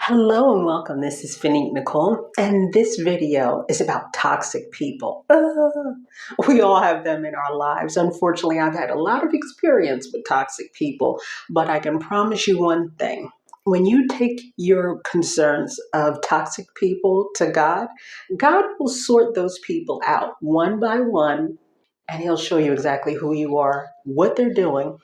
Hello and welcome. This is Finique Nicole, and this video is about toxic people. We all have them in our lives. Unfortunately, I've had a lot of experience with toxic people, but I can promise you one thing. When you take your concerns of toxic people to God, God will sort those people out one by one, and He'll show you exactly who you are, what they're doing,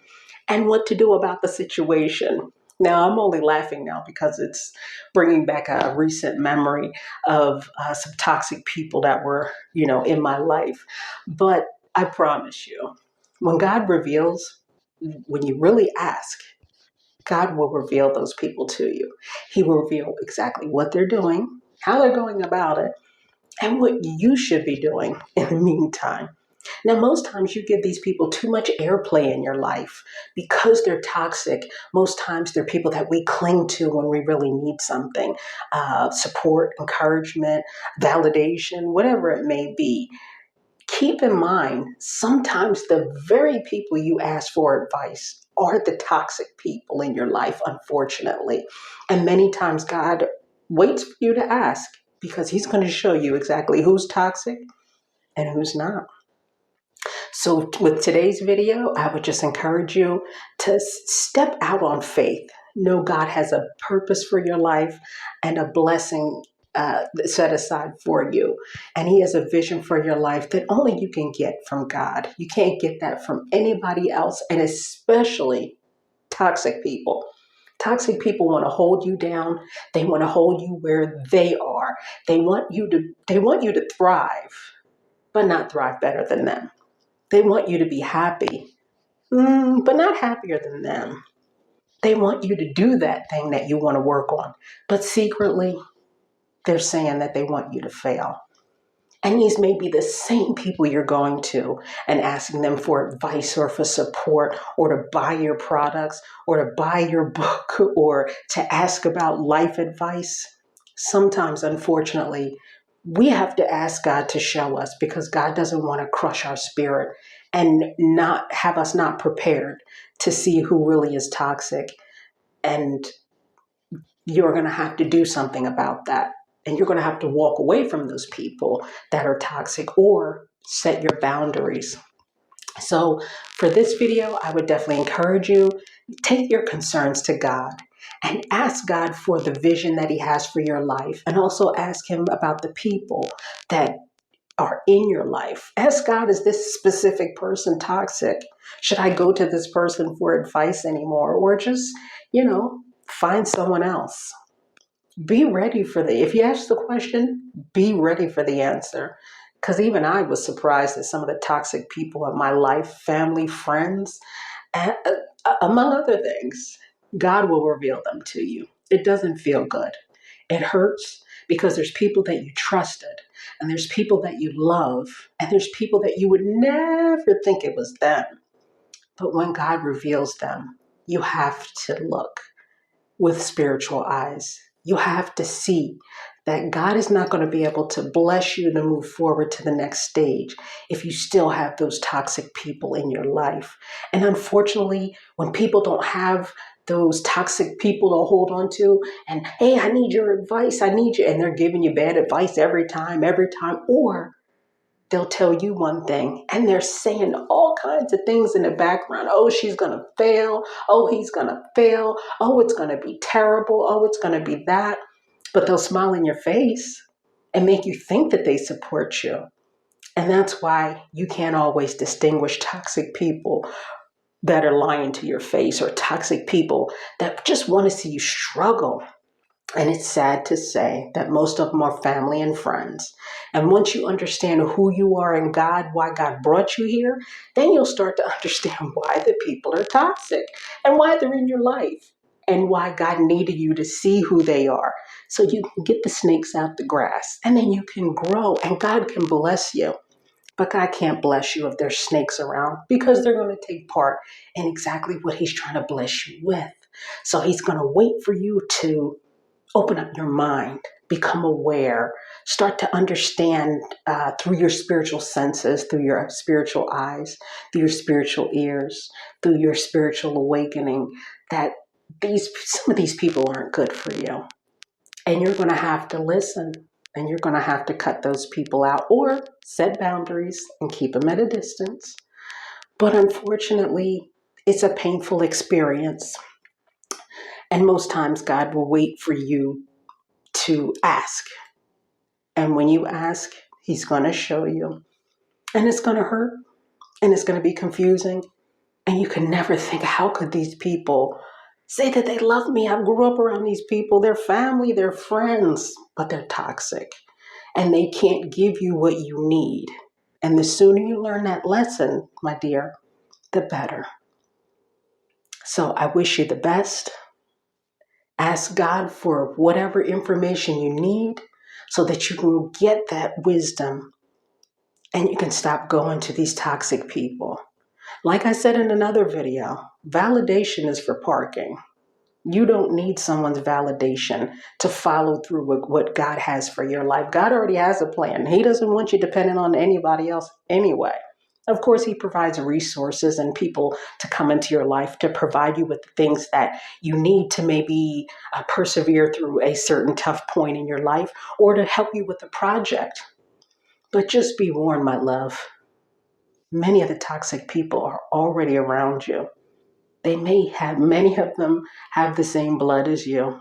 and what to do about the situation. Now, I'm only laughing now because it's bringing back a recent memory of some toxic people that were, in my life. But I promise you, when God reveals, when you really ask, God will reveal those people to you. He will reveal exactly what they're doing, how they're going about it, and what you should be doing in the meantime. Now, most times you give these people too much airplay in your life because they're toxic. Most times they're people that we cling to when we really need something, support, encouragement, validation, whatever it may be. Keep in mind, sometimes the very people you ask for advice are the toxic people in your life, unfortunately. And many times God waits for you to ask because He's going to show you exactly who's toxic and who's not. So with today's video, I would just encourage you to step out on faith. Know God has a purpose for your life and a blessing set aside for you. And He has a vision for your life that only you can get from God. You can't get that from anybody else, and especially toxic people. Toxic people want to hold you down. They want to hold you where they are. They want you to thrive, but not thrive better than them. They want you to be happy, but not happier than them. They want you to do that thing that you want to work on, but secretly, they're saying that they want you to fail. And these may be the same people you're going to and asking them for advice or for support or to buy your products or to buy your book or to ask about life advice. Sometimes, unfortunately, we have to ask God to show us because God doesn't want to crush our spirit and not have us not prepared to see who really is toxic. And you're going to have to do something about that. And you're going to have to walk away from those people that are toxic or set your boundaries. So for this video, I would definitely encourage you, take your concerns to God and ask God for the vision that He has for your life. And also ask Him about the people that are in your life. Ask God, is this specific person toxic? Should I go to this person for advice anymore? Or just, find someone else. Be ready for if you ask the question, be ready for the answer. Because even I was surprised at some of the toxic people in my life, family, friends, and, among other things. God will reveal them to you. It doesn't feel good. It hurts because there's people that you trusted, and there's people that you love, and there's people that you would never think it was them. But when God reveals them, you have to look with spiritual eyes. You have to see that God is not going to be able to bless you to move forward to the next stage if you still have those toxic people in your life. And unfortunately, when people don't have those toxic people to hold on to, and hey, I need your advice, I need you, and they're giving you bad advice every time, or they'll tell you one thing and they're saying all kinds of things in the background. Oh, she's going to fail. Oh, he's going to fail. Oh, it's going to be terrible. Oh, it's going to be that. But they'll smile in your face and make you think that they support you. And that's why you can't always distinguish toxic people that are lying to your face or toxic people that just want to see you struggle. And it's sad to say that most of them are family and friends. And once you understand who you are in God, why God brought you here, then you'll start to understand why the people are toxic and why they're in your life and why God needed you to see who they are so you can get the snakes out the grass and then you can grow and God can bless you. But God can't bless you if there's snakes around because they're going to take part in exactly what He's trying to bless you with. So He's going to wait for you to open up your mind, become aware, start to understand through your spiritual senses, through your spiritual eyes, through your spiritual ears, through your spiritual awakening, that some of these people aren't good for you. And you're going to have to listen, and you're going to have to cut those people out or set boundaries and keep them at a distance. But unfortunately, it's a painful experience. And most times, God will wait for you to ask. And when you ask, He's going to show you. And it's going to hurt, and it's going to be confusing. And you can never think, how could these people say that they love me? I grew up around these people, they're family, they're friends, but they're toxic. And they can't give you what you need. And the sooner you learn that lesson, my dear, the better. So I wish you the best. Ask God for whatever information you need so that you can get that wisdom and you can stop going to these toxic people. Like I said in another video, validation is for parking. You don't need someone's validation to follow through with what God has for your life. God already has a plan. He doesn't want you dependent on anybody else anyway. Of course, He provides resources and people to come into your life to provide you with the things that you need to maybe persevere through a certain tough point in your life or to help you with a project. But just be warned, my love, many of the toxic people are already around you. Many of them have the same blood as you.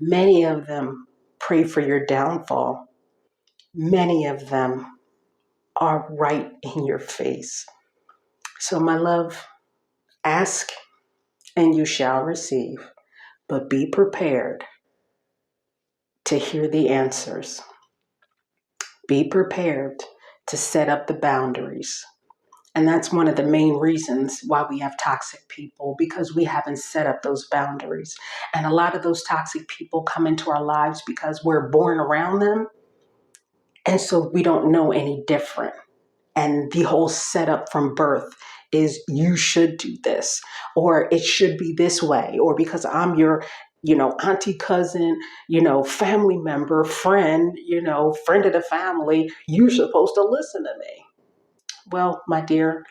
Many of them pray for your downfall. Many of them are right in your face. So, my love, ask and you shall receive, but be prepared to hear the answers. Be prepared to set up the boundaries. And that's one of the main reasons why we have toxic people, because we haven't set up those boundaries. And a lot of those toxic people come into our lives because we're born around them. And so we don't know any different. And the whole setup from birth is you should do this, or it should be this way, or because I'm your, auntie, cousin, family member, friend, friend of the family, you're supposed to listen to me. Well, my dear,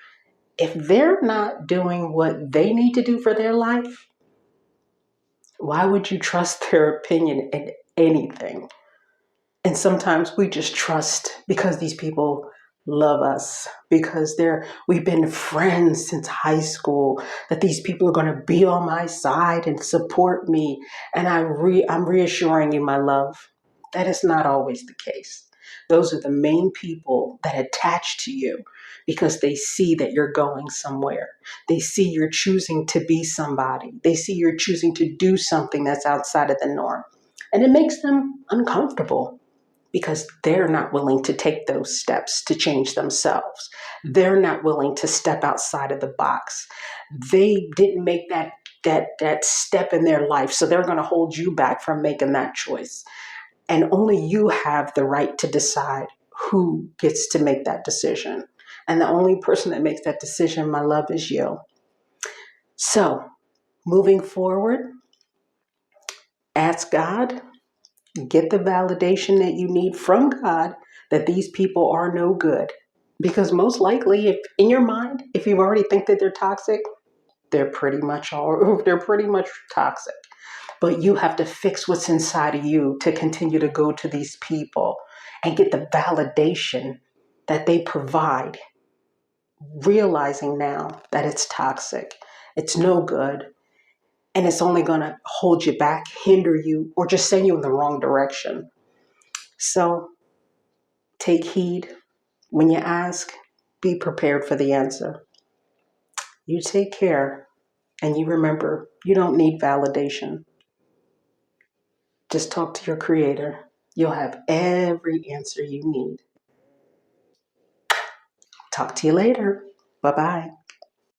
if they're not doing what they need to do for their life, why would you trust their opinion in anything? And sometimes we just trust because these people love us, because we've been friends since high school, that these people are going to be on my side and support me. And I'm reassuring you, my love, that is not always the case. Those are the main people that attach to you because they see that you're going somewhere. They see you're choosing to be somebody. They see you're choosing to do something that's outside of the norm. And it makes them uncomfortable because they're not willing to take those steps to change themselves. They're not willing to step outside of the box. They didn't make that step in their life, so they're going to hold you back from making that choice. And only you have the right to decide who gets to make that decision. And the only person that makes that decision, my love, is you. So, moving forward, ask God, get the validation that you need from God that these people are no good. Because most likely, if in your mind, if you already think that they're toxic, they're pretty much toxic. But you have to fix what's inside of you to continue to go to these people and get the validation that they provide, realizing now that it's toxic, it's no good, and it's only going to hold you back, hinder you, or just send you in the wrong direction. So take heed when you ask, be prepared for the answer. You take care, and you remember, you don't need validation. Just talk to your creator. You'll have every answer you need. Talk to you later. Bye-bye.